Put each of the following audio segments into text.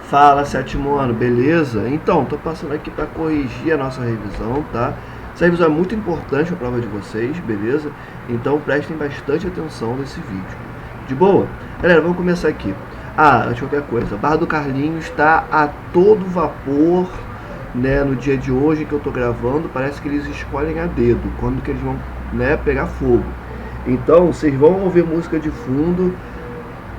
Fala, sétimo ano, beleza? Então, tô passando aqui para corrigir a nossa revisão, tá? Essa revisão é muito importante para a prova de vocês, beleza? Então prestem bastante atenção nesse vídeo. De boa? Galera, vamos começar aqui. Antes de qualquer coisa, Barra do Carlinhos está a todo vapor, né? No dia de hoje que eu tô gravando, parece que eles escolhem a dedo quando que eles vão, né, pegar fogo. Então, vocês vão ouvir música de fundo,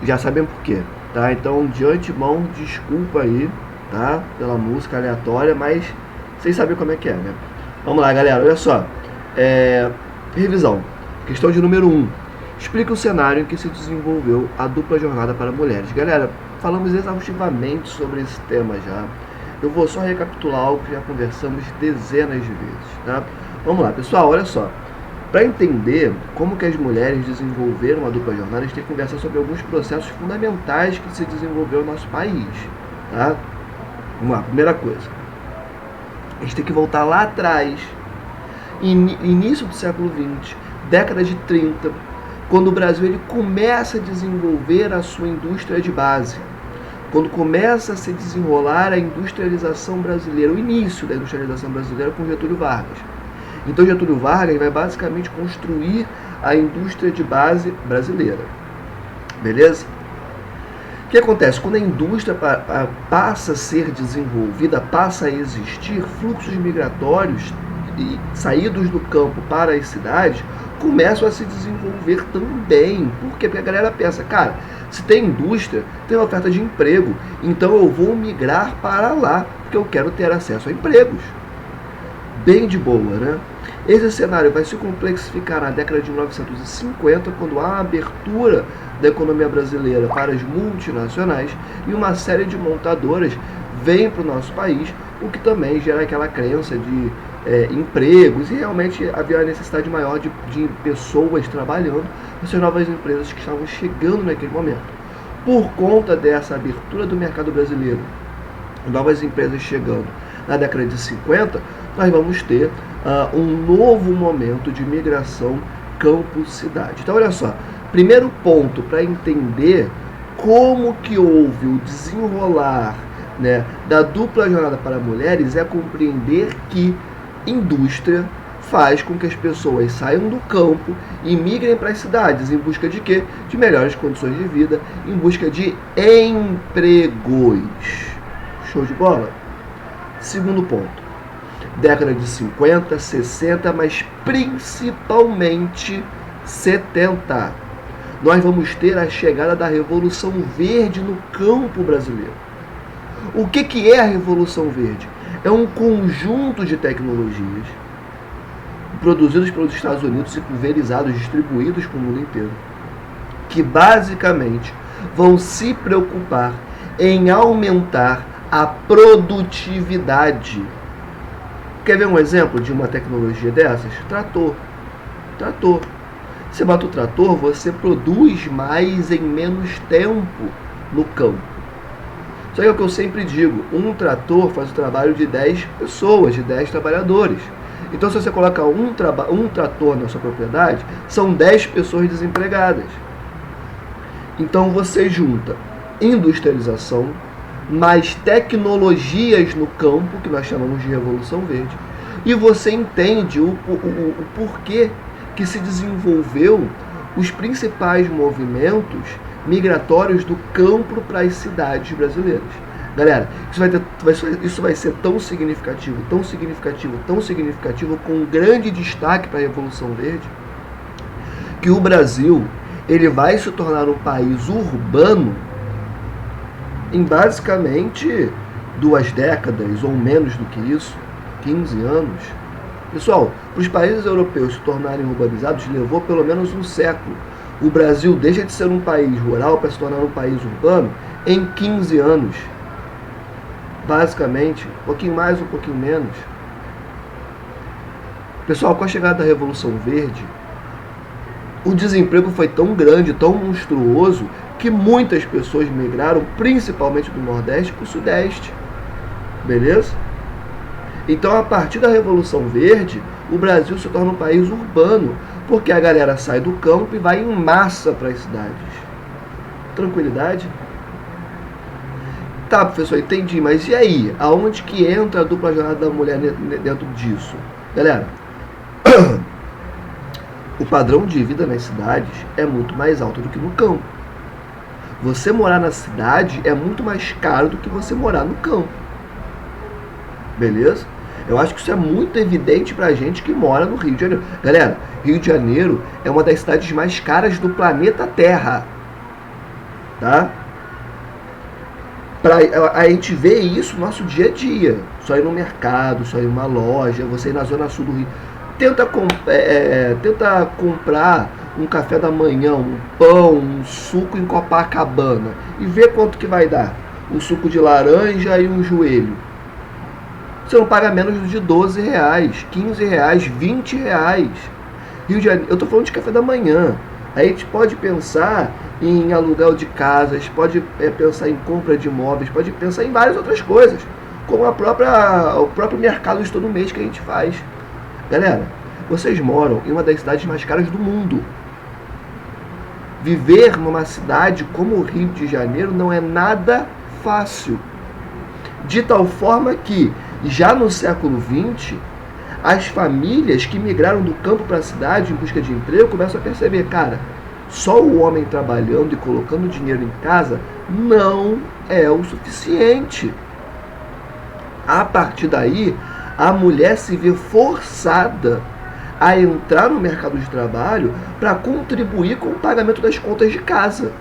já sabem por quê, tá? Então, de antemão, desculpa aí, tá? Pela música aleatória, mas vocês sabem como é que é, né? Vamos lá, galera, olha só. Revisão. Questão de número 1. Explica o cenário em que se desenvolveu a dupla jornada para mulheres. Galera, falamos exaustivamente sobre esse tema já. Eu vou só recapitular algo que já conversamos dezenas de vezes, tá? Vamos lá, pessoal, olha só. Para entender como que as mulheres desenvolveram a dupla jornada, a gente tem que conversar sobre alguns processos fundamentais que se desenvolveu no nosso país, tá? Vamos lá, primeira coisa. A gente tem que voltar lá atrás, início do século XX, década de 30, quando o Brasil ele começa a desenvolver a sua indústria de base, quando começa a se desenrolar a industrialização brasileira, o início da industrialização brasileira com Getúlio Vargas. Então Getúlio Vargas vai basicamente construir a indústria de base brasileira. Beleza? O que acontece? Quando a indústria passa a ser desenvolvida, passa a existir, fluxos migratórios e saídos do campo para as cidades começam a se desenvolver também. Por quê? Porque a galera pensa, cara, se tem indústria, tem oferta de emprego, então eu vou migrar para lá, porque eu quero ter acesso a empregos. Bem de boa, né? Esse cenário vai se complexificar na década de 1950, quando há a abertura da economia brasileira para as multinacionais e uma série de montadoras vem para o nosso país, o que também gera aquela crença de empregos, e realmente havia a necessidade maior de pessoas trabalhando nessas novas empresas que estavam chegando naquele momento. Por conta dessa abertura do mercado brasileiro, novas empresas chegando na década de 50, nós vamos ter um novo momento de migração campo-cidade. Então, olha só, primeiro ponto para entender como que houve o desenrolar, né, da dupla jornada para mulheres é compreender que indústria faz com que as pessoas saiam do campo e migrem para as cidades em busca de quê? De melhores condições de vida, em busca de empregos. Show de bola? Segundo ponto. Década de 50, 60, mas principalmente 70. Nós vamos ter a chegada da Revolução Verde no campo brasileiro. O que é a Revolução Verde? É um conjunto de tecnologias produzidos pelos Estados Unidos e pulverizados, distribuídos para o mundo inteiro, que basicamente vão se preocupar em aumentar a produtividade. Quer ver um exemplo de uma tecnologia dessas? Trator. Você bota o trator, você produz mais em menos tempo no campo. Só que é o que eu sempre digo, um trator faz o trabalho de 10 pessoas, de 10 trabalhadores. Então, se você coloca um trator na sua propriedade, são 10 pessoas desempregadas. Então, você junta industrialização, mais tecnologias no campo, que nós chamamos de Revolução Verde, e você entende o porquê que se desenvolveu os principais movimentos migratórios do campo para as cidades brasileiras. Galera, isso vai ser tão significativo, com um grande destaque para a Revolução Verde, que o Brasil ele vai se tornar um país urbano em basicamente 2 décadas ou menos do que isso, 15 anos. Pessoal, para os países europeus se tornarem urbanizados levou pelo menos um século. O Brasil deixa de ser um país rural para se tornar um país urbano em 15 anos. Basicamente, um pouquinho mais, um pouquinho menos. Pessoal, com a chegada da Revolução Verde, o desemprego foi tão grande, tão monstruoso, que muitas pessoas migraram, principalmente do Nordeste, para o Sudeste. Beleza? Então, a partir da Revolução Verde, o Brasil se torna um país urbano, porque a galera sai do campo e vai em massa para as cidades. Tranquilidade? tá, professor, entendi, mas e aí? Aonde que entra a dupla jornada da mulher dentro disso? Galera, o padrão de vida nas cidades é muito mais alto do que no campo. Você morar na cidade é muito mais caro do que você morar no campo. Beleza? Eu acho que isso é muito evidente pra gente que mora no Rio de Janeiro. Galera, Rio de Janeiro é uma das cidades mais caras do planeta Terra. Tá? A gente vê isso no nosso dia a dia. Só ir no mercado, só ir numa loja, você ir na zona sul do Rio. Tenta comprar um café da manhã, um pão, um suco em Copacabana e vê quanto que vai dar. Um suco de laranja e um joelho. Você não paga menos de 12 reais, 15 reais, 20 reais. Rio de Janeiro, eu estou falando de café da manhã. A gente pode pensar em aluguel de casas, pode pensar em compra de imóveis, pode pensar em várias outras coisas, como o próprio mercado de todo mês que a gente faz. Galera, vocês moram em uma das cidades mais caras do mundo. Viver numa cidade como o Rio de Janeiro não é nada fácil. De tal forma que, já no século XX, as famílias que migraram do campo para a cidade em busca de emprego começam a perceber, cara, só o homem trabalhando e colocando dinheiro em casa não é o suficiente. A partir daí, a mulher se vê forçada a entrar no mercado de trabalho para contribuir com o pagamento das contas de casa.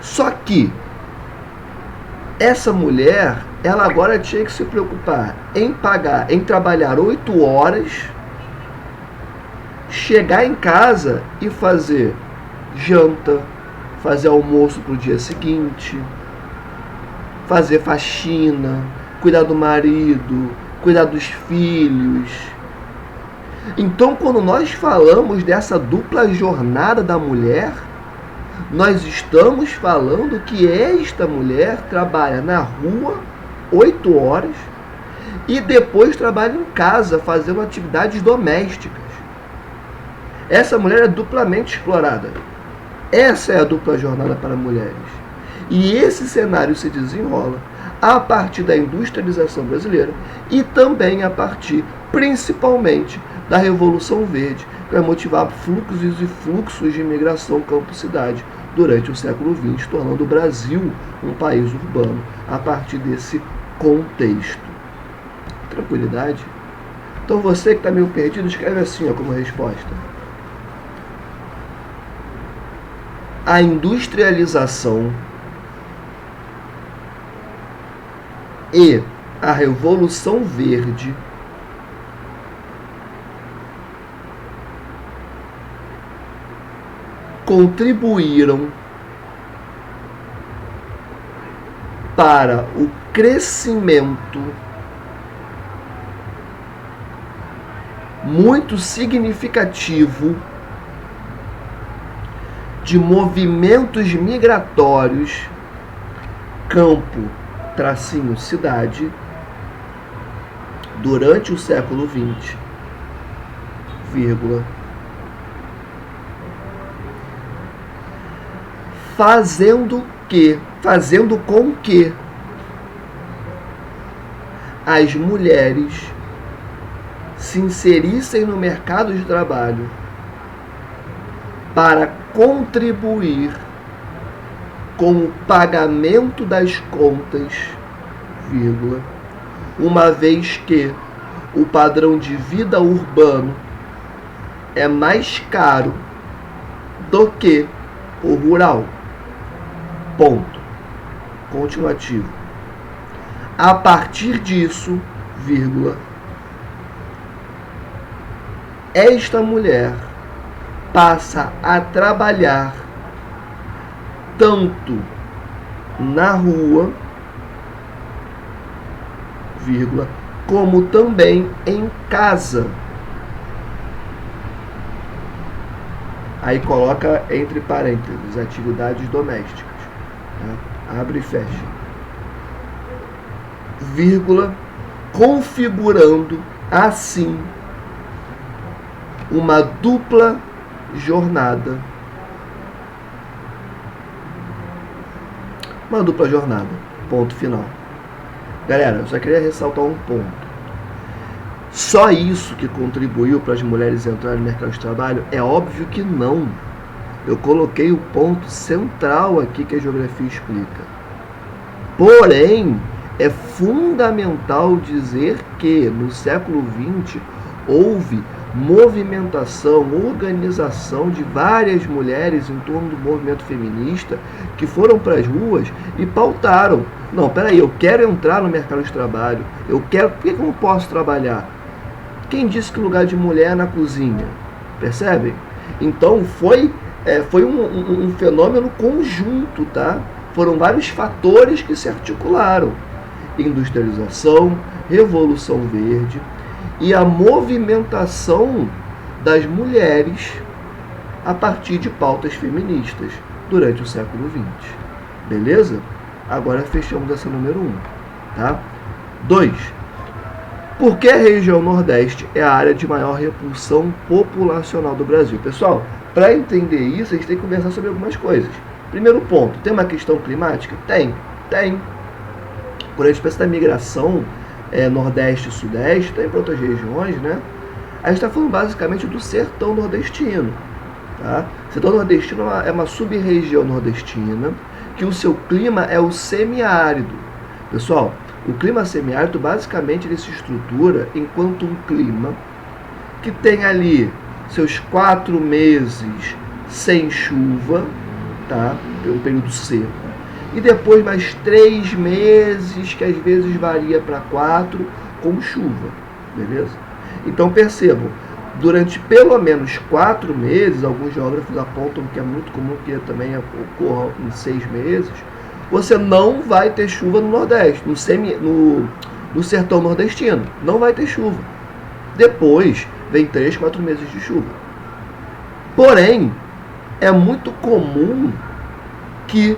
Só que essa mulher, ela agora tinha que se preocupar em trabalhar 8 horas, chegar em casa e fazer janta, fazer almoço para o dia seguinte, fazer faxina, cuidar do marido, cuidar dos filhos. Então, quando nós falamos dessa dupla jornada da mulher, nós estamos falando que esta mulher trabalha na rua 8 horas e depois trabalha em casa fazendo atividades domésticas. Essa mulher é duplamente explorada. Essa é a dupla jornada para mulheres. E esse cenário se desenrola a partir da industrialização brasileira e também a partir, principalmente, da Revolução Verde, que vai motivar fluxos e fluxos de imigração campo-cidade durante o século XX, tornando o Brasil um país urbano a partir desse contexto. Tranquilidade? Então você que está meio perdido, escreve assim como resposta. A industrialização e a Revolução Verde contribuíram para o crescimento muito significativo de movimentos migratórios campo-cidade durante o século XX, fazendo com que as mulheres se inserissem no mercado de trabalho para contribuir com o pagamento das contas, uma vez que o padrão de vida urbano é mais caro do que o rural. Ponto. Continuativo. A partir disso, esta mulher passa a trabalhar tanto na rua, como também em casa. Aí coloca entre parênteses, atividades domésticas. Tá? Abre e fecha. Configurando assim uma dupla jornada uma dupla jornada. Ponto final. Galera, eu só queria ressaltar um ponto. Só isso que contribuiu para as mulheres entrarem no mercado de trabalho? É óbvio que não. Eu coloquei o ponto central aqui que a geografia explica. Porém, é fundamental dizer que no século XX houve movimentação, organização de várias mulheres em torno do movimento feminista que foram para as ruas e pautaram. Não, peraí, eu quero entrar no mercado de trabalho, por que eu não posso trabalhar? Quem disse que o lugar de mulher é na cozinha? Percebem? Então foi um fenômeno conjunto, tá? Foram vários fatores que se articularam. Industrialização, Revolução Verde e a movimentação das mulheres a partir de pautas feministas durante o século XX. Beleza? Agora fechamos essa número 1. Tá? 2. Por que a região Nordeste é a área de maior repulsão populacional do Brasil? Pessoal, para entender isso, a gente tem que conversar sobre algumas coisas. Primeiro ponto, tem uma questão climática? Tem. Quando a gente pensa da migração Nordeste e Sudeste, tem para outras regiões, né? A gente está falando basicamente do sertão nordestino. Tá? O sertão nordestino é uma sub-região nordestina que o seu clima é o semiárido. Pessoal, o clima semiárido basicamente ele se estrutura enquanto um clima que tem ali seus 4 meses sem chuva, tá? Um período seco, e depois mais 3 meses, que às vezes varia para 4, com chuva, beleza? Então percebam, durante pelo menos 4 meses, alguns geógrafos apontam que é muito comum que também ocorra em 6 meses, você não vai ter chuva no Nordeste, no sertão nordestino, não vai ter chuva. Depois vem 3, 4 meses de chuva. Porém, é muito comum que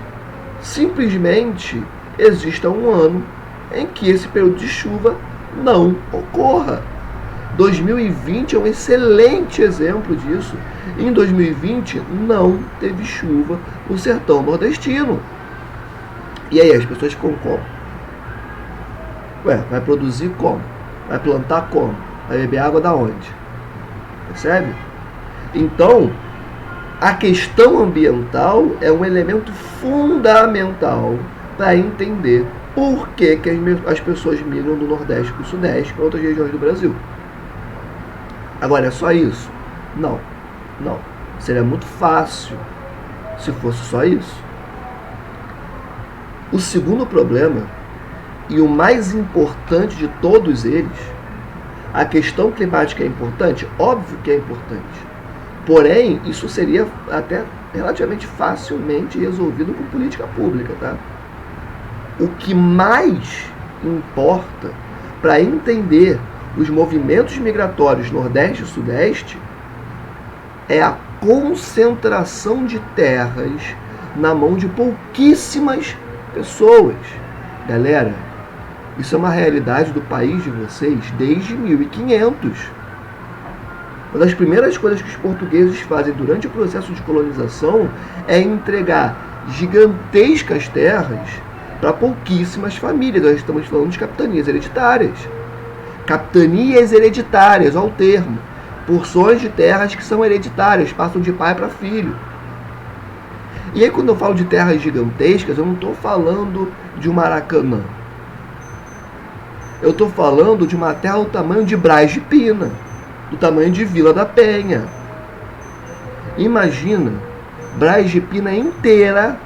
simplesmente exista um ano em que esse período de chuva não ocorra. 2020 é um excelente exemplo disso. Em 2020 não teve chuva no sertão nordestino. E aí as pessoas ficam como? Vai produzir como? Vai plantar como? Vai beber água da onde? Percebe? Então, a questão ambiental é um elemento fundamental para entender por que as pessoas migram do Nordeste para o Sudeste para outras regiões do Brasil. Agora, é só isso? Não. Seria muito fácil se fosse só isso. O segundo problema, e o mais importante de todos eles, a questão climática é importante? Óbvio que é importante. Porém, isso seria até relativamente facilmente resolvido com política pública, tá? O que mais importa para entender os movimentos migratórios Nordeste e Sudeste é a concentração de terras na mão de pouquíssimas pessoas. Galera, isso é uma realidade do país de vocês desde 1500. Uma das primeiras coisas que os portugueses fazem durante o processo de colonização é entregar gigantescas terras para pouquíssimas famílias. Nós estamos falando de capitanias hereditárias. Capitanias hereditárias, olha o termo. Porções de terras que são hereditárias, passam de pai para filho. E aí quando eu falo de terras gigantescas, eu não estou falando de um Maracanã. Eu estou falando de uma terra do tamanho de Braz de Pina, do tamanho de Vila da Penha. Imagina Braz de Pina inteira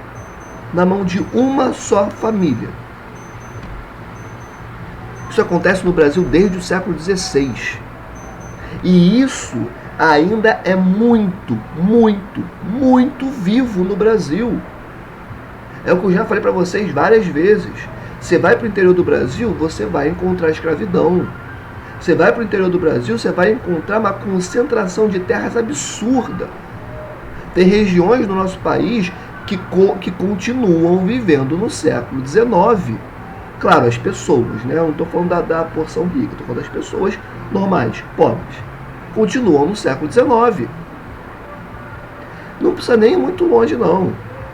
na mão de uma só família. Isso acontece no Brasil desde o século XVI. E isso ainda é muito vivo no Brasil. É o que eu já falei para vocês várias vezes. Você vai para o interior do Brasil, você vai encontrar escravidão. Você vai para o interior do Brasil, você vai encontrar uma concentração de terras absurda. Tem regiões do nosso país que continuam vivendo no século XIX. Claro, as pessoas, né? Eu não estou falando da porção rica, estou falando das pessoas normais, pobres. Continuam no século XIX. Não precisa nem ir muito longe, não.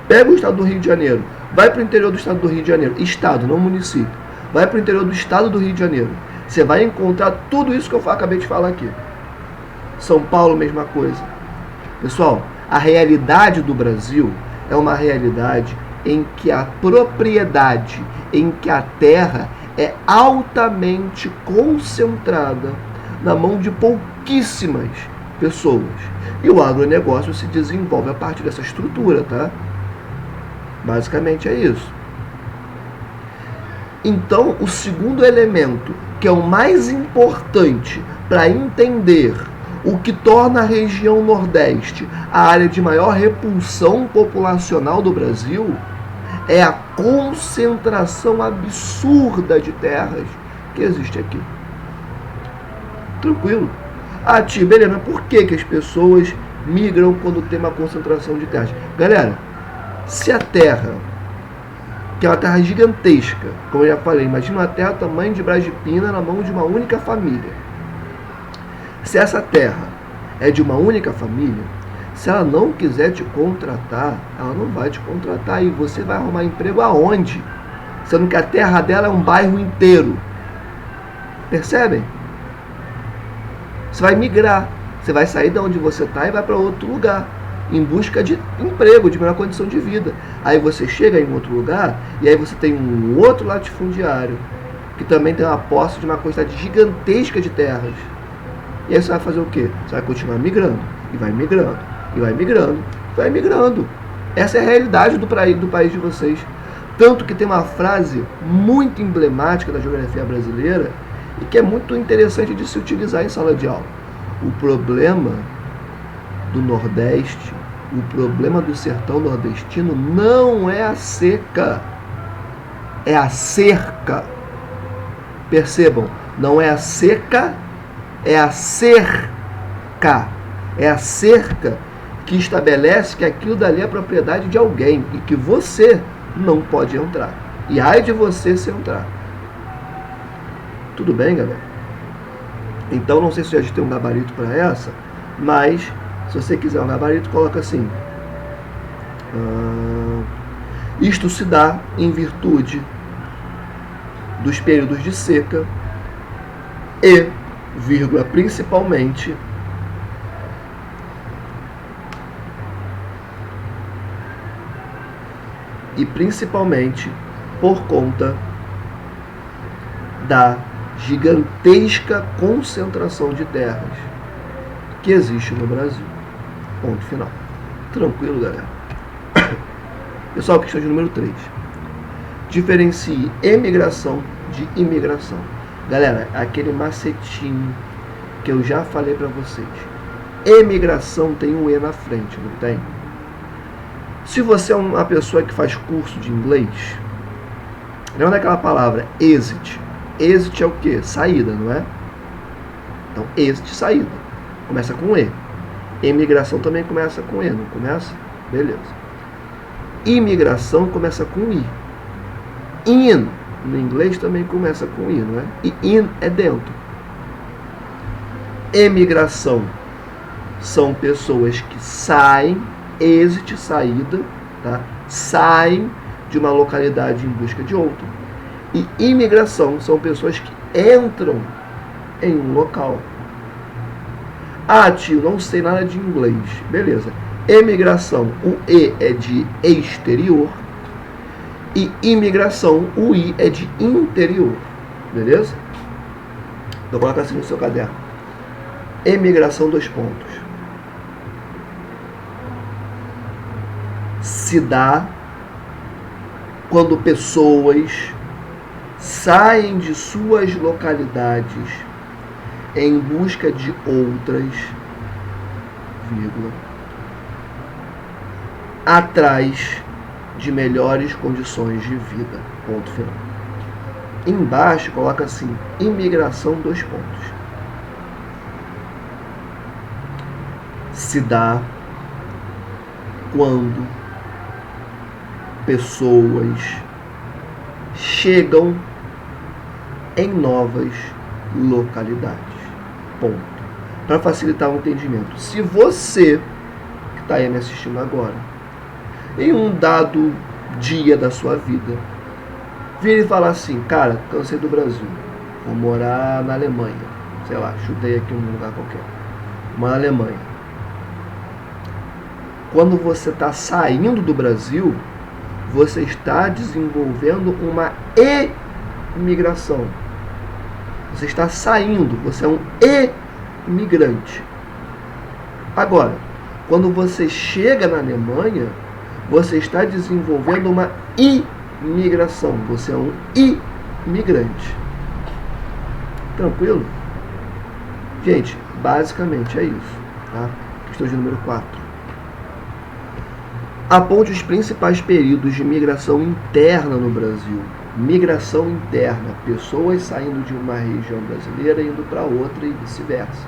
Pega o estado do Rio de Janeiro. Vai para o interior do estado do Rio de Janeiro, estado, não município. Vai para o interior do estado do Rio de Janeiro. Você vai encontrar tudo isso que eu acabei de falar aqui. São Paulo, mesma coisa. Pessoal, a realidade do Brasil é uma realidade em que a propriedade, em que a terra é altamente concentrada na mão de pouquíssimas pessoas. E o agronegócio se desenvolve a partir dessa estrutura, tá? Basicamente é isso. Então, o segundo elemento, que é o mais importante para entender o que torna a região Nordeste a área de maior repulsão populacional do Brasil, é a concentração absurda de terras que existe aqui. Tranquilo. Ah, tio, beleza, mas por que as pessoas migram quando tem uma concentração de terras? Galera, se a terra, que é uma terra gigantesca, como eu já falei, imagina uma terra tamanho de Brasipina na mão de uma única família. Se essa terra é de uma única família, se ela não quiser te contratar, ela não vai te contratar. E você vai arrumar emprego aonde? Sendo que a terra dela é um bairro inteiro. Percebem? Você vai migrar. Você vai sair de onde você está e vai para outro lugar, em busca de emprego, de melhor condição de vida. Aí você chega em outro lugar e aí você tem um outro latifundiário que também tem uma posse de uma quantidade gigantesca de terras. E aí você vai fazer o quê? Você vai continuar migrando. E vai migrando. E vai migrando. Vai migrando. Essa é a realidade do país de vocês. Tanto que tem uma frase muito emblemática da geografia brasileira e que é muito interessante de se utilizar em sala de aula. O problema do Nordeste, o problema do sertão nordestino não é a seca, é a cerca. Percebam, não é a seca, é a cerca. É a cerca que estabelece que aquilo dali é propriedade de alguém e que você não pode entrar. E ai de você se entrar. Tudo bem, galera? Então, não sei se a gente tem um gabarito para essa, mas se você quiser um gabarito, coloca assim. Isto se dá em virtude dos períodos de seca e, vírgula, principalmente por conta da gigantesca concentração de terras que existe no Brasil. Ponto final. Tranquilo, galera? Pessoal, questão de número 3. Diferencie emigração de imigração. Galera, aquele macetinho que eu já falei para vocês. Emigração tem um E na frente, não tem? Se você é uma pessoa que faz curso de inglês, lembra daquela palavra exit? Exit é o quê? Saída, não é? Então, exit, saída. Começa com E. Emigração também começa com E, não começa? Beleza. Imigração começa com I. In, no inglês, também começa com I, não é? E in é dentro. Emigração são pessoas que saem, exit, saída, tá? Saem de uma localidade em busca de outra. E imigração são pessoas que entram em um local. Ah, tio, não sei nada de inglês. Beleza. Emigração, o E é de exterior. E imigração, o I é de interior. Beleza? Então coloca assim no seu caderno. Emigração, 2 pontos. Se dá quando pessoas saem de suas localidades em busca de outras, vírgula, atrás de melhores condições de vida. Ponto final. Embaixo coloca assim, imigração, 2 pontos. Se dá quando pessoas chegam em novas localidades. Ponto. Para facilitar o entendimento. Se você, que está aí me assistindo agora, em um dado dia da sua vida, vira e fala assim, cara, cansei do Brasil, vou morar na Alemanha, sei lá, chutei aqui um lugar qualquer, uma Alemanha. Quando você está saindo do Brasil, você está desenvolvendo uma imigração. Você está saindo, você é um imigrante. Agora, quando você chega na Alemanha, você está desenvolvendo uma imigração. Você é um imigrante. Tranquilo? Gente, basicamente é isso. Tá? Questão de número 4. Aponte os principais períodos de migração interna no Brasil. Migração interna, pessoas saindo de uma região brasileira e indo para outra e vice-versa.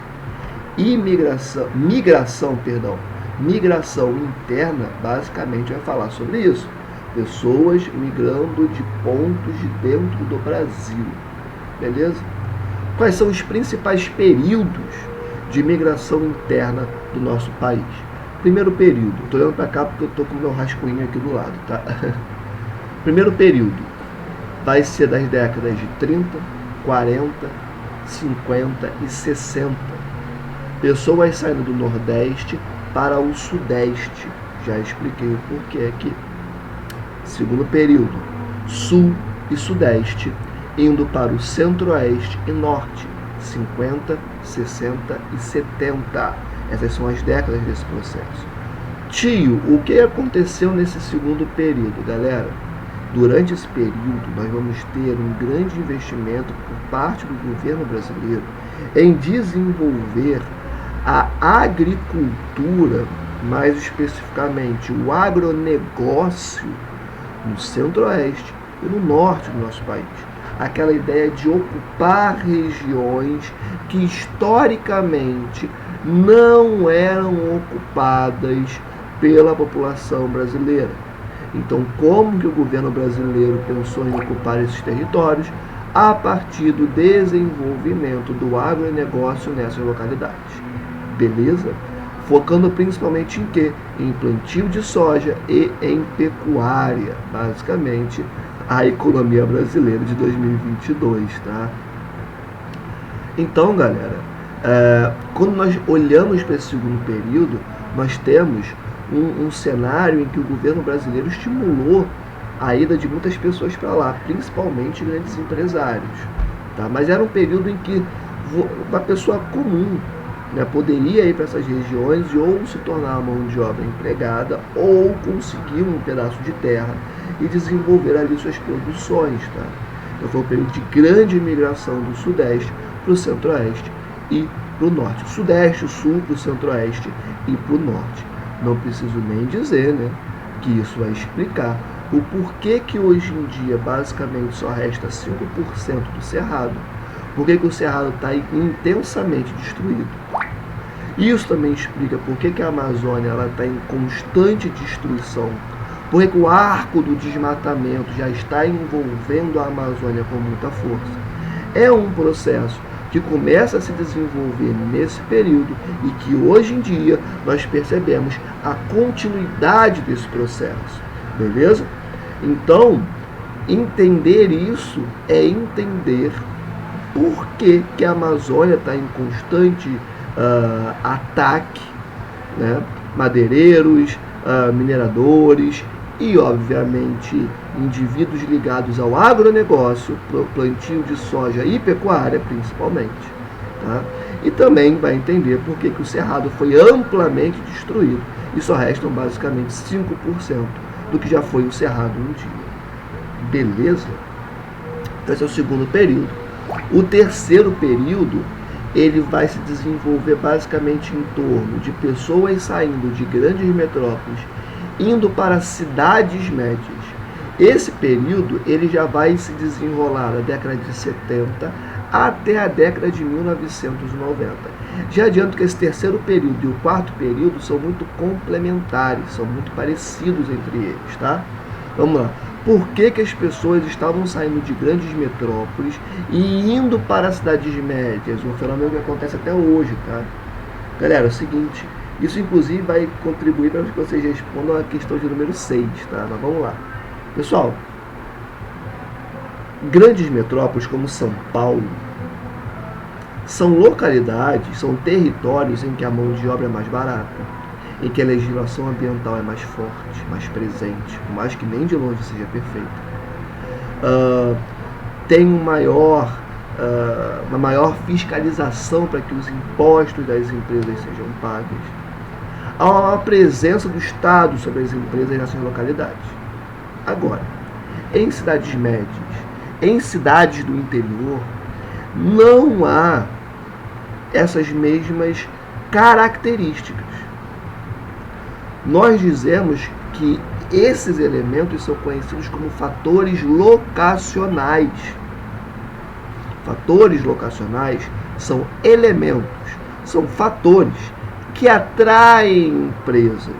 Migração interna, basicamente vai falar sobre isso. Pessoas migrando de pontos de dentro do Brasil. Beleza? Quais são os principais períodos de migração interna do nosso país? Primeiro período, estou olhando para cá porque eu estou com o meu rascunho aqui do lado, tá? Primeiro período vai ser das décadas de 30, 40, 50 e 60. Pessoas saindo do Nordeste para o Sudeste. Já expliquei o porquê aqui. Segundo período, Sul e Sudeste, indo para o Centro-Oeste e Norte, 50, 60 e 70. Essas são as décadas desse processo. Tio, o que aconteceu nesse segundo período, galera? Durante esse período, nós vamos ter um grande investimento por parte do governo brasileiro em desenvolver a agricultura, mais especificamente o agronegócio, no Centro-Oeste e no Norte do nosso país. Aquela ideia de ocupar regiões que historicamente não eram ocupadas pela população brasileira. Então, como que o governo brasileiro pensou em ocupar esses territórios? A partir do desenvolvimento do agronegócio nessas localidades. Beleza? Focando principalmente em quê? Em plantio de soja e em pecuária. Basicamente, a economia brasileira de 2022, tá? Então, galera, quando nós olhamos para esse segundo período, nós temos um cenário em que o governo brasileiro estimulou a ida de muitas pessoas para lá, principalmente grandes empresários. Tá? Mas era um período em que uma pessoa comum, né, poderia ir para essas regiões e ou se tornar mão de obra empregada ou conseguir um pedaço de terra e desenvolver ali suas produções. Tá? Então foi um período de grande imigração do Sudeste para o Centro-Oeste e para o Norte. O Sudeste, o Sul, para o Centro-Oeste e para o Norte. Não preciso nem dizer, né, que isso vai explicar o porquê que hoje em dia basicamente só resta 5% do Cerrado. Por que o Cerrado está intensamente destruído. Isso também explica por que a Amazônia está em constante destruição. Por que o arco do desmatamento já está envolvendo a Amazônia com muita força. É um processo que começa a se desenvolver nesse período e que hoje em dia nós percebemos a continuidade desse processo. Beleza? Então, entender isso é entender por que a Amazônia está em constante ataque, né? Madeireiros, mineradores e, obviamente, indivíduos ligados ao agronegócio, plantio de soja e pecuária, principalmente. Tá? E também vai entender por que o Cerrado foi amplamente destruído e só restam basicamente 5% do que já foi o Cerrado um dia. Beleza? Então esse é o segundo período. O terceiro período, ele vai se desenvolver basicamente em torno de pessoas saindo de grandes metrópoles, indo para cidades médias. Esse período ele já vai se desenrolar da década de 70 até a década de 1990. Já adianto que esse terceiro período e o quarto período são muito complementares, são muito parecidos entre eles, tá? Vamos lá. Por que as pessoas estavam saindo de grandes metrópoles e indo para cidades médias? Um fenômeno que acontece até hoje, tá? Galera, é o seguinte, isso inclusive vai contribuir para que vocês respondam a questão de número 6, tá? Mas vamos lá. Pessoal, grandes metrópoles como São Paulo são localidades, são territórios em que a mão de obra é mais barata, em que a legislação ambiental é mais forte, mais presente, por mais que nem de longe seja perfeita. Tem uma maior fiscalização para que os impostos das empresas sejam pagos. Há uma maior presença do Estado sobre as empresas nessas localidades. Agora, em cidades médias, em cidades do interior, não há essas mesmas características. Nós dizemos que esses elementos são conhecidos como fatores locacionais. Fatores locacionais são elementos, são fatores que atraem empresas.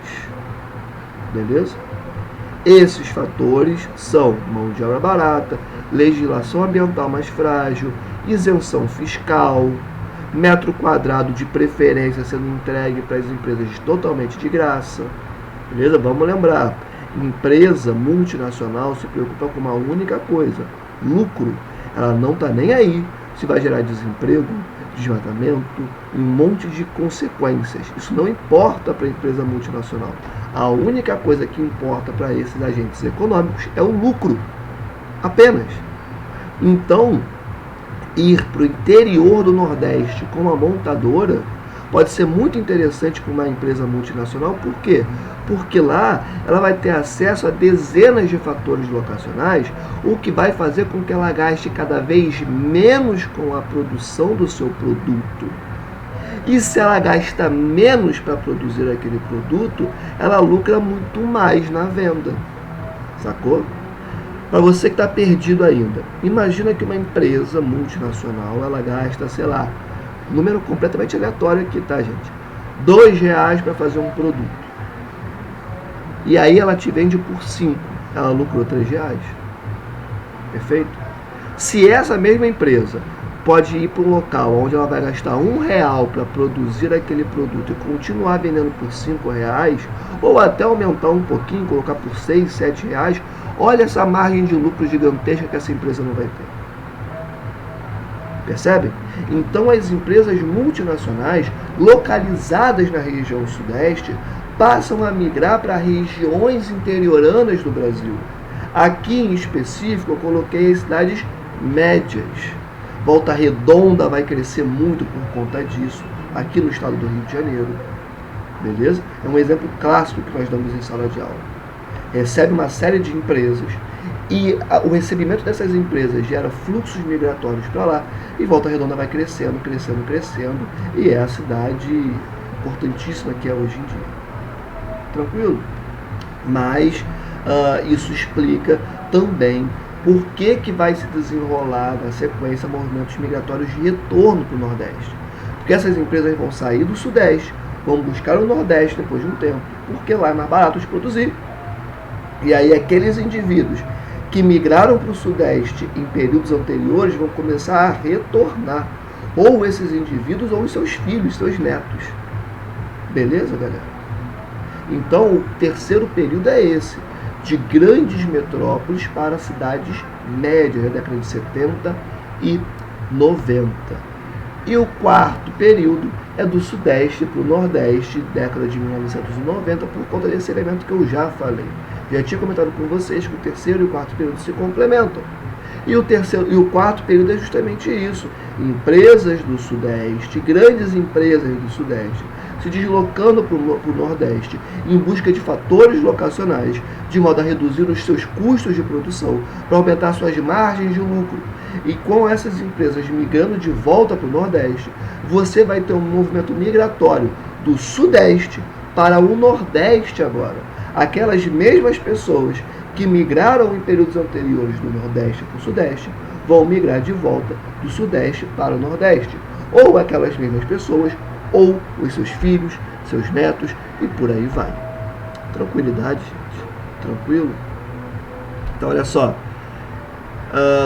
Beleza? Esses fatores são mão de obra barata, legislação ambiental mais frágil, isenção fiscal, metro quadrado de preferência sendo entregue para as empresas totalmente de graça. Beleza? Vamos lembrar, empresa multinacional se preocupa com uma única coisa, lucro. Ela não está nem aí se vai gerar desemprego, desmatamento, um monte de consequências. Isso não importa para a empresa multinacional. A única coisa que importa para esses agentes econômicos é o lucro, apenas. Então, ir para o interior do Nordeste com uma montadora pode ser muito interessante para uma empresa multinacional. Por quê? Porque lá ela vai ter acesso a dezenas de fatores locacionais, o que vai fazer com que ela gaste cada vez menos com a produção do seu produto. E se ela gasta menos para produzir aquele produto, ela lucra muito mais na venda. Sacou? Para você que está perdido ainda, imagina que uma empresa multinacional, ela gasta, sei lá, número completamente aleatório aqui, tá, gente? R$2 para fazer um produto. E aí ela te vende por 5. Ela lucrou R$3. Perfeito? Se essa mesma empresa pode ir para um local onde ela vai gastar R$1 para produzir aquele produto e continuar vendendo por R$5, ou até aumentar um pouquinho, colocar por R$6, R$7, olha essa margem de lucro gigantesca que essa empresa não vai ter. Percebe? Então as empresas multinacionais localizadas na região sudeste passam a migrar para regiões interioranas do Brasil. Aqui em específico eu coloquei as cidades médias. Volta Redonda vai crescer muito por conta disso, aqui no estado do Rio de Janeiro. Beleza? É um exemplo clássico que nós damos em sala de aula. Recebe uma série de empresas e o recebimento dessas empresas gera fluxos migratórios para lá e Volta Redonda vai crescendo, crescendo, crescendo, e é a cidade importantíssima que é hoje em dia. Tranquilo? Mas isso explica também por que vai se desenrolar na sequência movimentos migratórios de retorno para o Nordeste. Porque essas empresas vão sair do Sudeste, vão buscar o Nordeste depois de um tempo, porque lá é mais barato de produzir. E aí aqueles indivíduos que migraram para o Sudeste em períodos anteriores vão começar a retornar. Ou esses indivíduos ou os seus filhos, seus netos. Beleza, galera? Então o terceiro período é esse, de grandes metrópoles para cidades médias, na década de 70 e 90. E o quarto período é do Sudeste para o Nordeste, década de 1990, por conta desse elemento que eu já falei. Já tinha comentado com vocês que o terceiro e o quarto período se complementam. E o quarto período é justamente isso. Empresas do Sudeste, grandes empresas do Sudeste, se deslocando para o Nordeste em busca de fatores locacionais, de modo a reduzir os seus custos de produção, para aumentar suas margens de lucro. E com essas empresas migrando de volta para o Nordeste, você vai ter um movimento migratório do Sudeste para o Nordeste agora. Aquelas mesmas pessoas que migraram em períodos anteriores do Nordeste para o Sudeste vão migrar de volta do Sudeste para o Nordeste. Ou aquelas mesmas pessoas, ou os seus filhos, seus netos, e por aí vai. Tranquilidade, gente? Tranquilo? Então, olha só.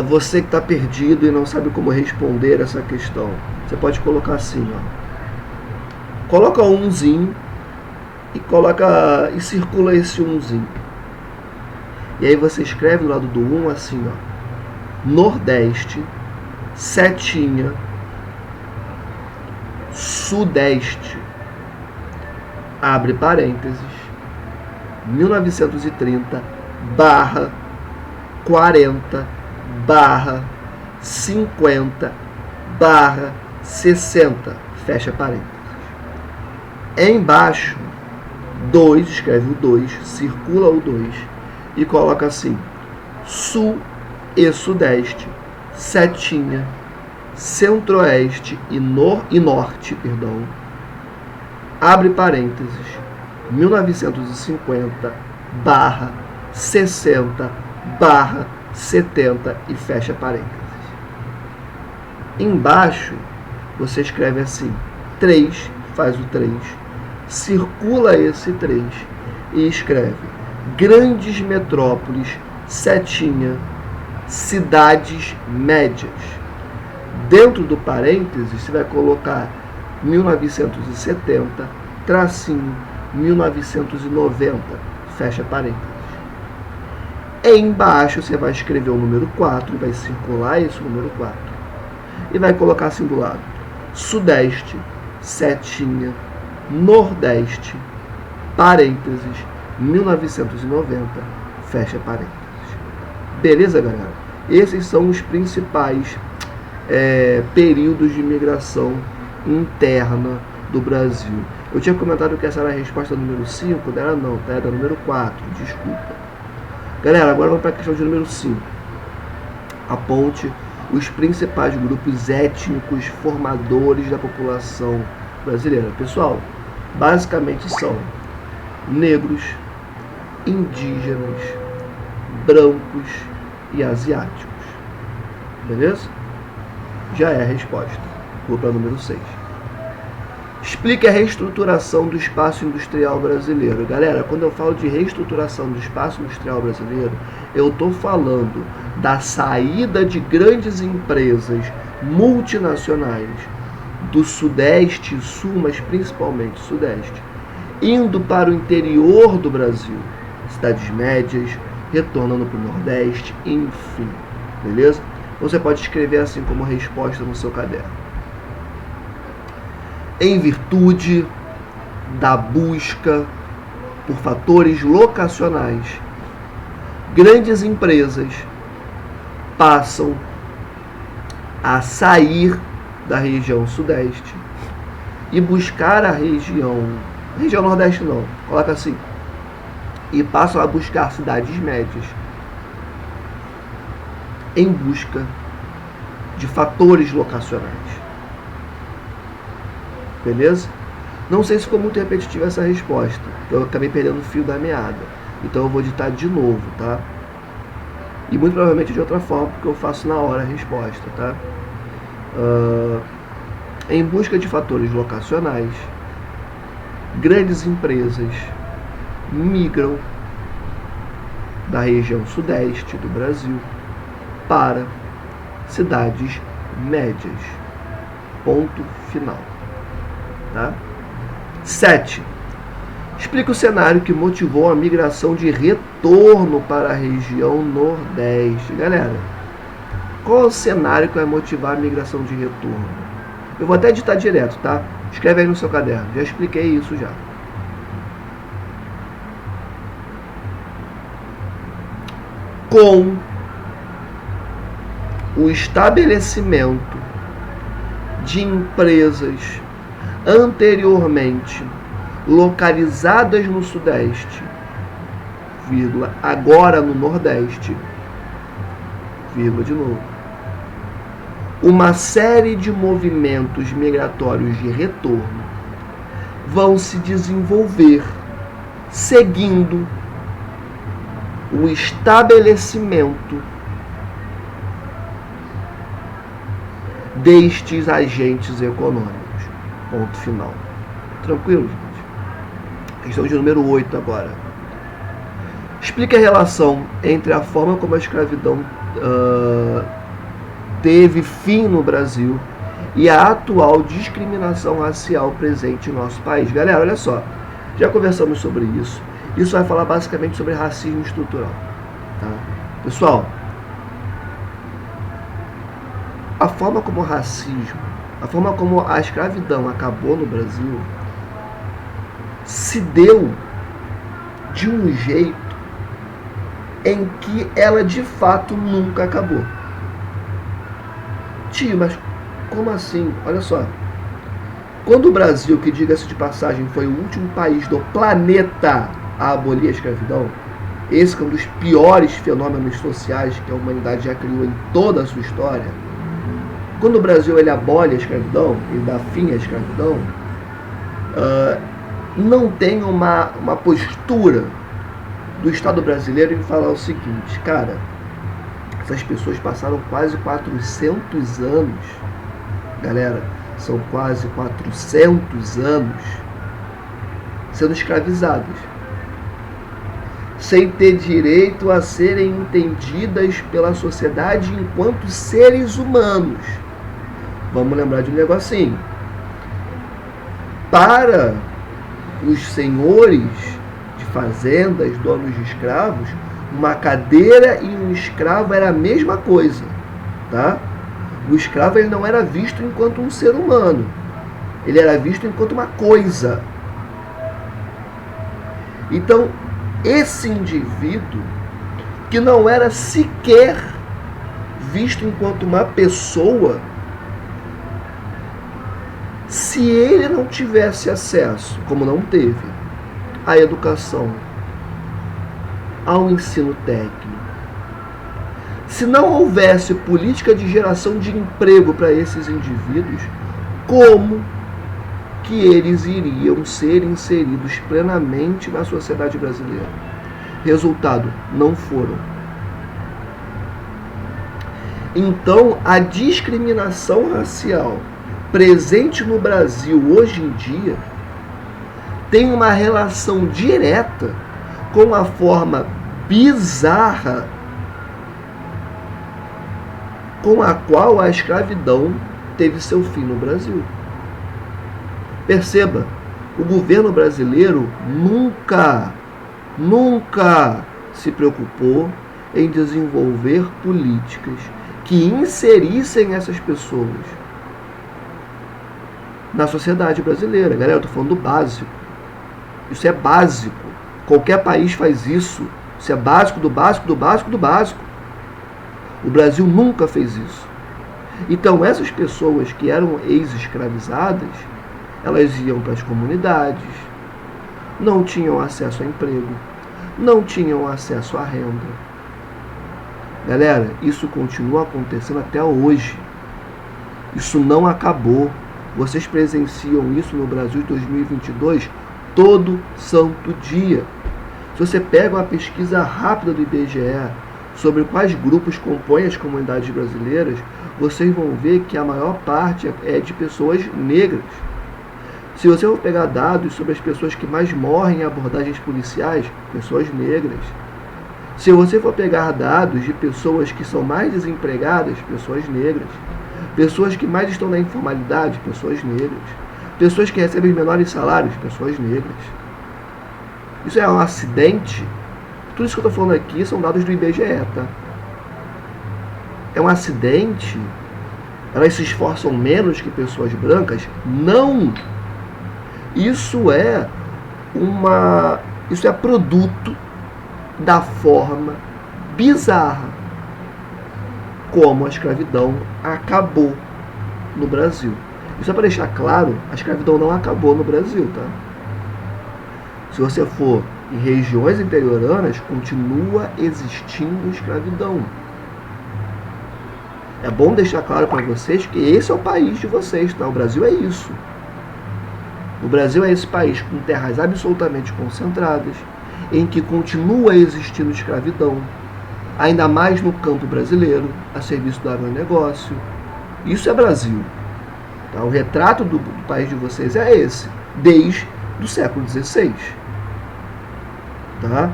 Você que está perdido e não sabe como responder essa questão, você pode colocar assim, ó. Coloca umzinho e circula esse umzinho. E aí você escreve do lado do 1 assim, ó, Nordeste, setinha, Sudeste, abre parênteses, 1930, barra, 40, barra, 50, barra, 60, fecha parênteses. Embaixo, 2, escreve o 2, circula o 2 e coloca assim, Sul e Sudeste, setinha, Centro-Oeste e Norte, abre parênteses, 1950, barra, 60, barra, 70 e fecha parênteses. Embaixo, você escreve assim, 3, faz o 3, circula esse 3 e escreve grandes metrópoles, setinha, cidades médias. Dentro do parênteses, você vai colocar 1970, tracinho, 1990, fecha parênteses. Embaixo, você vai escrever o número 4, vai circular esse número 4. E vai colocar assim do lado, Sudeste, setinha, Nordeste, parênteses, 1990, fecha parênteses. Beleza, galera? Esses são os principais períodos de imigração interna do Brasil. Eu tinha comentado que essa era a resposta número 5, dela não, tá? É da número 4, desculpa. Galera, agora vamos para a questão de número 5. Aponte os principais grupos étnicos formadores da população brasileira. Pessoal, basicamente são negros, indígenas, brancos e asiáticos. Beleza? Já é a resposta. Vou para o número 6. Explique a reestruturação do espaço industrial brasileiro. Galera, quando eu falo de reestruturação do espaço industrial brasileiro, eu estou falando da saída de grandes empresas multinacionais do Sudeste e Sul, mas principalmente Sudeste, indo para o interior do Brasil, cidades médias, retornando para o Nordeste, enfim. Beleza? Você pode escrever assim como resposta no seu caderno. Em virtude da busca por fatores locacionais, grandes empresas passam a sair da região Sudeste e buscar a região Nordeste não, coloca assim, e passam a buscar cidades médias em busca de fatores locacionais. Beleza? Não sei se ficou muito repetitiva essa resposta. Eu acabei perdendo o fio da meada. Então eu vou ditar de novo, tá? E muito provavelmente de outra forma, porque eu faço na hora a resposta, tá? Em busca de fatores locacionais, grandes empresas migram da região Sudeste do Brasil para cidades médias. Ponto final. Tá? 7. Explica o cenário que motivou a migração de retorno para a região Nordeste. Galera, qual é o cenário que vai motivar a migração de retorno? Eu vou até ditar direto, tá? Escreve aí no seu caderno. Já expliquei isso já. Com o estabelecimento de empresas anteriormente localizadas no Sudeste, vírgula, agora no Nordeste, vírgula de novo, uma série de movimentos migratórios de retorno vão se desenvolver seguindo o estabelecimento destes agentes econômicos. Ponto final. Tranquilo, gente? Questão de número 8 agora. Explique a relação entre a forma como a escravidão teve fim no Brasil e a atual discriminação racial presente em nosso país. Galera, olha só. Já conversamos sobre isso. Isso vai falar basicamente sobre racismo estrutural. Pessoal, a forma como o racismo, a forma como a escravidão acabou no Brasil, se deu de um jeito em que ela de fato nunca acabou. Tio, mas como assim? Olha só. Quando o Brasil, que diga-se de passagem, foi o último país do planeta a abolir a escravidão, esse é um dos piores fenômenos sociais que a humanidade já criou em toda a sua história. Quando o Brasil ele abole a escravidão, ele dá fim à escravidão, não tem uma postura do Estado brasileiro em falar o seguinte: cara, essas pessoas passaram quase 400 anos, galera, são quase 400 anos sendo escravizadas, sem ter direito a serem entendidas pela sociedade enquanto seres humanos. Vamos lembrar de um negocinho. Para os senhores de fazendas, donos de escravos, uma cadeira e um escravo era a mesma coisa, tá? O escravo ele não era visto enquanto um ser humano, ele era visto enquanto uma coisa. Então, esse indivíduo, que não era sequer visto enquanto uma pessoa, se ele não tivesse acesso, como não teve, à educação, ao ensino técnico, se não houvesse política de geração de emprego para esses indivíduos, como que eles iriam ser inseridos plenamente na sociedade brasileira? Resultado, não foram. Então, a discriminação racial presente no Brasil hoje em dia tem uma relação direta com a forma bizarra com a qual a escravidão teve seu fim no Brasil. Perceba, o governo brasileiro nunca se preocupou em desenvolver políticas que inserissem essas pessoas na sociedade brasileira. Galera, eu estou falando do básico. Isso é básico. Qualquer país faz isso. Isso é básico do básico do básico do básico. O Brasil nunca fez isso. Então, essas pessoas que eram ex-escravizadas, elas iam para as comunidades, não tinham acesso a emprego, não tinham acesso à renda. Galera, isso continua acontecendo até hoje. Isso não acabou. Vocês presenciam isso no Brasil de 2022 todo santo dia. Se você pega uma pesquisa rápida do IBGE sobre quais grupos compõem as comunidades brasileiras, vocês vão ver que a maior parte é de pessoas negras. Se você for pegar dados sobre as pessoas que mais morrem em abordagens policiais, pessoas negras. Se você for pegar dados de pessoas que são mais desempregadas, pessoas negras. Pessoas que mais estão na informalidade, pessoas negras. Pessoas que recebem menores salários, pessoas negras. Isso é um acidente? Tudo isso que eu estou falando aqui são dados do IBGE, tá? É um acidente? Elas se esforçam menos que pessoas brancas? Não! Isso é produto da forma bizarra como a escravidão acabou no Brasil. E só para deixar claro, a escravidão não acabou no Brasil, tá? Se você for em regiões interioranas, continua existindo escravidão. É bom deixar claro para vocês que esse é o país de vocês, tá? O Brasil é isso. O Brasil é esse país com terras absolutamente concentradas, em que continua existindo escravidão, ainda mais no campo brasileiro, a serviço do agronegócio. Isso é Brasil. Tá? O retrato do país de vocês é esse, desde o século XVI. Tá?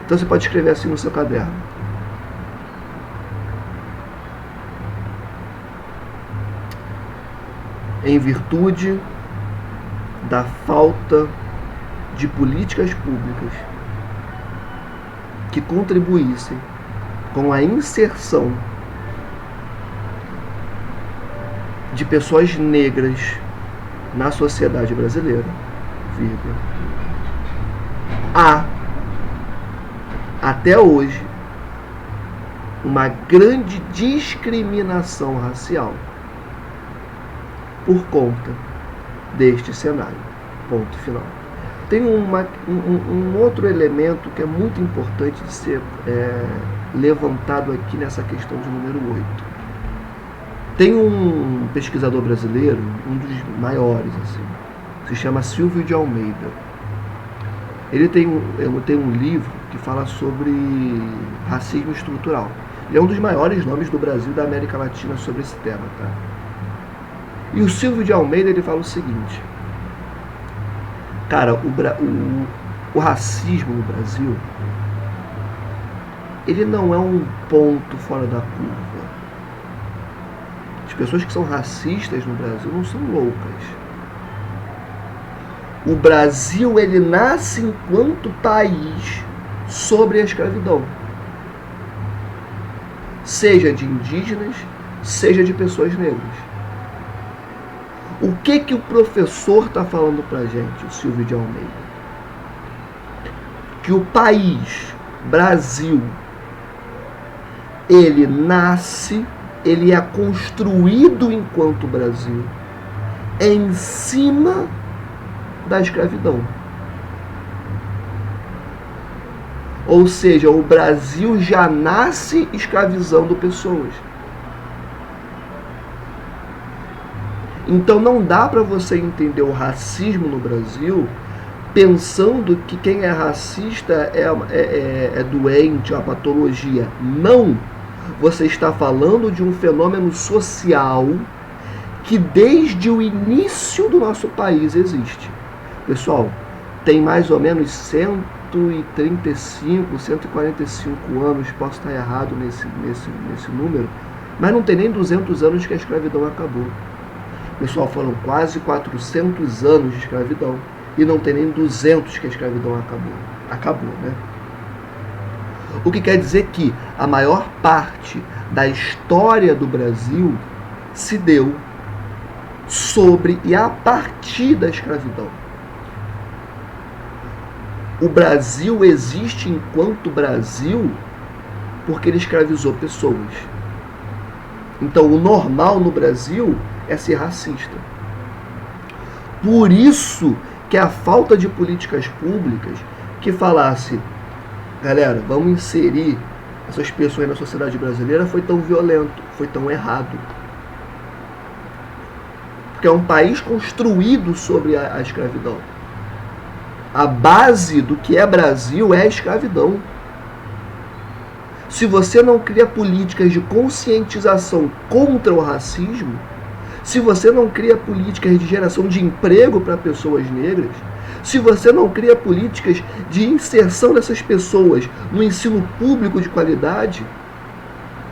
Então você pode escrever assim no seu caderno: em virtude da falta de políticas públicas que contribuíssem com a inserção de pessoas negras na sociedade brasileira, vírgula, há, até hoje, uma grande discriminação racial por conta deste cenário. Ponto final. Tem um outro elemento que é muito importante de ser levantado aqui nessa questão de número 8. Tem um pesquisador brasileiro, um dos maiores, assim, se chama Silvio de Almeida. Ele tem um livro que fala sobre racismo estrutural. Ele é um dos maiores nomes do Brasil e da América Latina sobre esse tema, tá? E o Silvio de Almeida, ele fala o seguinte: cara, o racismo no Brasil, ele não é um ponto fora da curva. As pessoas que são racistas no Brasil não são loucas. O Brasil, ele nasce enquanto país sobre a escravidão. Seja de indígenas, seja de pessoas negras. O que o professor está falando para a gente, o Silvio de Almeida? Que o país, Brasil, ele nasce, ele é construído enquanto Brasil em cima da escravidão. Ou seja, o Brasil já nasce escravizando pessoas. Então não dá para você entender o racismo no Brasil pensando que quem é racista é doente, é uma patologia. Não! Você está falando de um fenômeno social que desde o início do nosso país existe. Pessoal, tem mais ou menos 135, 145 anos, posso estar errado nesse número, mas não tem nem 200 anos que a escravidão acabou. Pessoal, foram quase 400 anos de escravidão e não tem nem 200 que a escravidão acabou. Acabou, né? O que quer dizer que a maior parte da história do Brasil se deu sobre e a partir da escravidão. O Brasil existe enquanto Brasil porque ele escravizou pessoas. Então, o normal no Brasil é ser racista. Por isso que a falta de políticas públicas que falasse, galera, vamos inserir essas pessoas na sociedade brasileira, foi tão violento, foi tão errado. Porque é um país construído sobre a escravidão. A base do que é Brasil é a escravidão. Se você não cria políticas de conscientização contra o racismo, se você não cria políticas de geração de emprego para pessoas negras, se você não cria políticas de inserção dessas pessoas no ensino público de qualidade,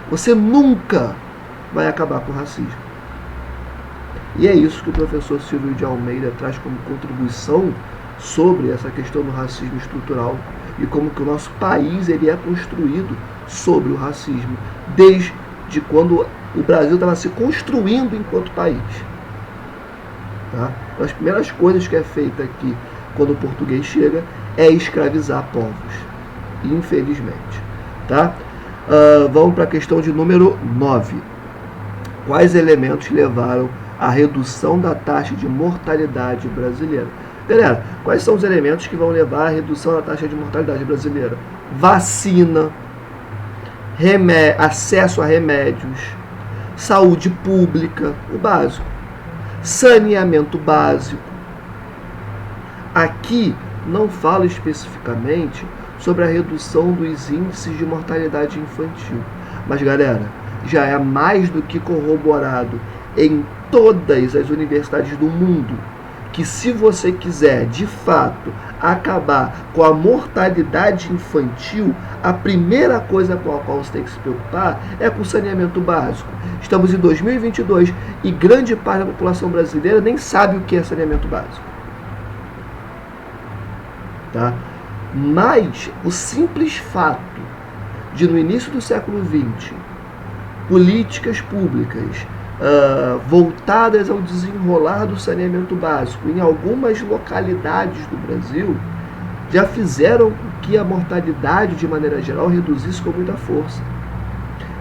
você nunca vai acabar com o racismo. E é isso que o professor Silvio de Almeida traz como contribuição sobre essa questão do racismo estrutural e como que o nosso país ele é construído sobre o racismo, desde quando o Brasil estava se construindo enquanto país. Tá? Uma das primeiras coisas que é feita aqui quando o português chega é escravizar povos, infelizmente. Tá? Vamos para a questão de número 9. Quais elementos levaram à redução da taxa de mortalidade brasileira? Galera, quais são os elementos que vão levar à redução da taxa de mortalidade brasileira? Vacina, acesso a remédios, saúde pública, o básico, saneamento básico. Aqui não falo especificamente sobre a redução dos índices de mortalidade infantil, mas galera, já é mais do que corroborado em todas as universidades do mundo que se você quiser, de fato, acabar com a mortalidade infantil, a primeira coisa com a qual você tem que se preocupar é com o saneamento básico. Estamos em 2022 e grande parte da população brasileira nem sabe o que é saneamento básico. Tá? Mas o simples fato de, no início do século XX, políticas públicas voltadas ao desenrolar do saneamento básico em algumas localidades do Brasil, já fizeram com que a mortalidade, de maneira geral, reduzisse com muita força.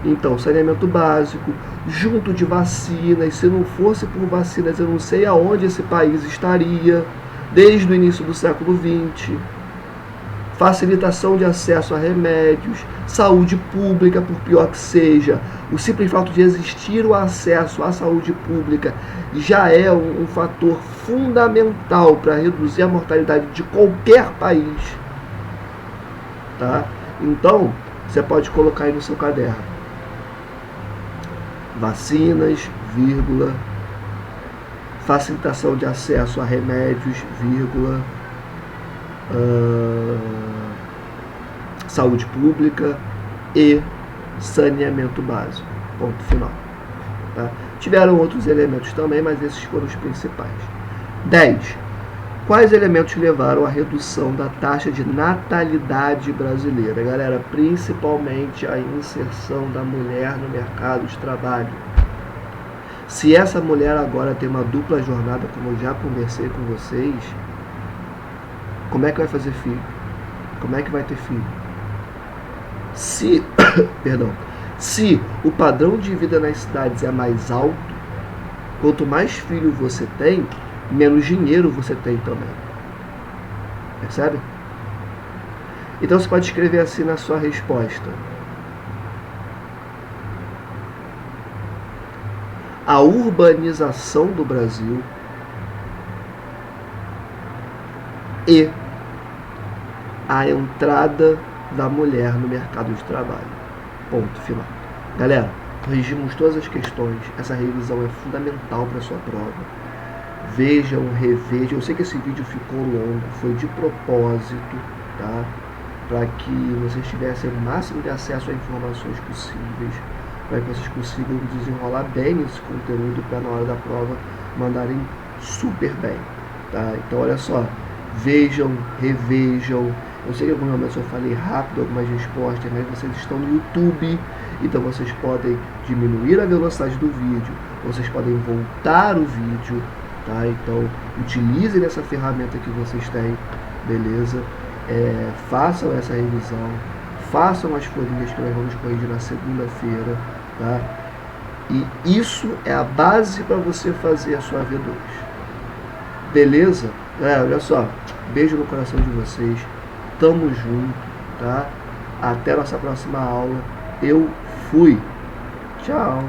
Então, saneamento básico, junto de vacinas. Se não fosse por vacinas, eu não sei aonde esse país estaria, desde o início do século XX. Facilitação de acesso a remédios, saúde pública, por pior que seja. O simples fato de existir o acesso à saúde pública já é um fator fundamental para reduzir a mortalidade de qualquer país. Tá? Então, você pode colocar aí no seu caderno: vacinas, vírgula, facilitação de acesso a remédios, vírgula, saúde pública e saneamento básico. Ponto final. Tá? Tiveram outros elementos também, mas esses foram os principais. 10. Quais elementos levaram à redução da taxa de natalidade brasileira? Galera, principalmente a inserção da mulher no mercado de trabalho. Se essa mulher agora tem uma dupla jornada, como eu já conversei com vocês, como é que vai fazer filho? Como é que vai ter filho? Se o padrão de vida nas cidades é mais alto, quanto mais filho você tem, menos dinheiro você tem também. Percebe? Então você pode escrever assim na sua resposta: a urbanização do Brasil e a entrada da mulher no mercado de trabalho. Ponto final. Galera, corrigimos todas as questões. Essa revisão é fundamental para a sua prova. Vejam, revejam. Eu sei que esse vídeo ficou longo, foi de propósito, tá? Para que vocês tivessem o máximo de acesso a informações possíveis, para que vocês consigam desenrolar bem esse conteúdo para, na hora da prova, mandarem super bem, tá? Então, olha só, vejam, revejam. Eu sei que em alguns momentos eu falei rápido algumas respostas, mas vocês estão no YouTube, então vocês podem diminuir a velocidade do vídeo, vocês podem voltar o vídeo, tá? Então, utilizem essa ferramenta que vocês têm, beleza? Façam essa revisão, façam as folhinhas que nós vamos corrigir na segunda-feira, tá? E isso é a base para você fazer a sua V2. Beleza? Olha só, beijo no coração de vocês, tamo junto, tá? Até a nossa próxima aula. Eu fui. Tchau.